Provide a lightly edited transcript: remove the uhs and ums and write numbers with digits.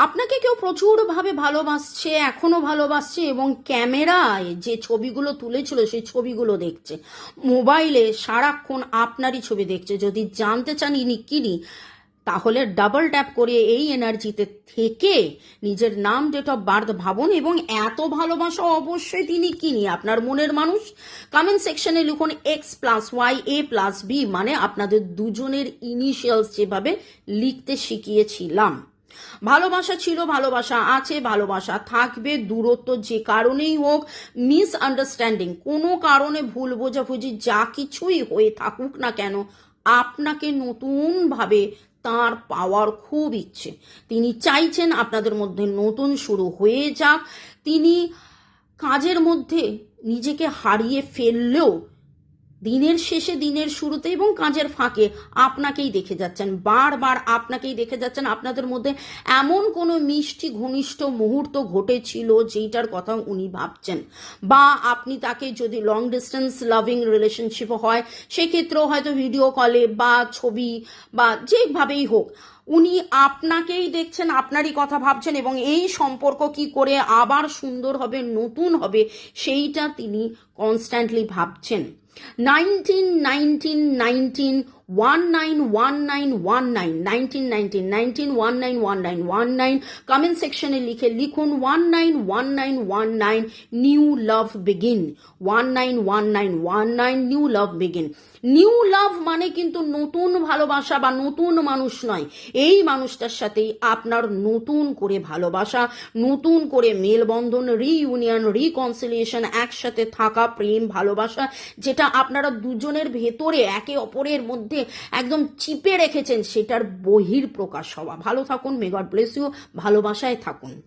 আপনাকে কেউ প্রচুরভাবে ভালোবাসছে, এখনো ভালোবাসছে, এবং ক্যামেরায় যে ছবিগুলো তুলেছিল সেই ছবিগুলো দেখছে, মোবাইলে সারাক্ষণ আপনারই ছবি দেখছে। যদি জানতে চান ইনি কিনি, তাহলে ডাবল ট্যাপ করে এই এনার্জিতে থেকে নিজের নাম, ডেট অফ বার্থ ভাবুন, এবং এত ভালোবাসা অবশ্যই তিনি কিনি, আপনার মনের মানুষ। কমেন্ট সেকশনে লিখুন X+Y A+B, মানে আপনাদের দুজনের ইনিশিয়ালস যেভাবে লিখতে শিখিয়েছিলাম। ভালোবাসা ছিল, ভালোবাসা আছে, ভালোবাসা থাকবে। দূরত্ব যে কারণেই হোক, মিসআন্ডারস্ট্যান্ডিং, কোনো কারণে ভুল বোঝাবুঝি যা কিছুই হয়ে থাকুক না কেন, আপনাকে নতুনভাবে তার পাওয়ার খুব ইচ্ছে। তিনি চাইছেন আপনাদের মধ্যে নতুন শুরু হয়ে যাক। তিনি কাজের মধ্যে নিজেকে হারিয়ে ফেললেও দিনের শেষে, দিনের শুরুতে এবং কাজের ফাঁকে আপনাকেই দেখে যাচ্ছেন, বারবার আপনাকেই দেখে যাচ্ছেন। আপনাদের মধ্যে এমন কোনো মিষ্টি ঘনিষ্ঠ মুহূর্ত ঘটেছিল যেটার কথা উনি ভাবছেন, বা আপনি তাকে, যদি লং ডিস্টেন্স লাভিং রিলেশনশিপ হয় সেক্ষেত্রেও হয়তো ভিডিও কলে বা ছবি বা যেভাবেই হোক, উনি আপনাকেই দেখছেন, আপনারই কথা ভাবছেন, এবং এই সম্পর্ক কি করে আবার সুন্দর হবে, নতুন হবে, সেইটা তিনি কনস্ট্যান্টলি ভাবছেন। 1919191919191919191919 কমেন্ট সেকশনে লিখুন 191919 নিউ লাভ বিগিন, 191919 নিউ লাভ বিগিন। নিউ লাভ মানে কিন্তু নতুন ভালোবাসা বা নতুন মানুষ নয়, এই মানুষটার সাথেই আপনার নতুন করে ভালোবাসা, নতুন করে মেলবন্ধন, রিইউনিয়ন, রিকনসিলিয়েশন, একসাথে থাকা, প্রেম, ভালোবাসা, যেটা আপনারা দুজনের ভেতরে একে অপরের মধ্যে একদম চিপে রেখেছেন, সেটার বহির প্রকাশ হওয়া। ভালো থাকুন, মে গড ব্লেস ইউ, ভালোবাসায় থাকুন।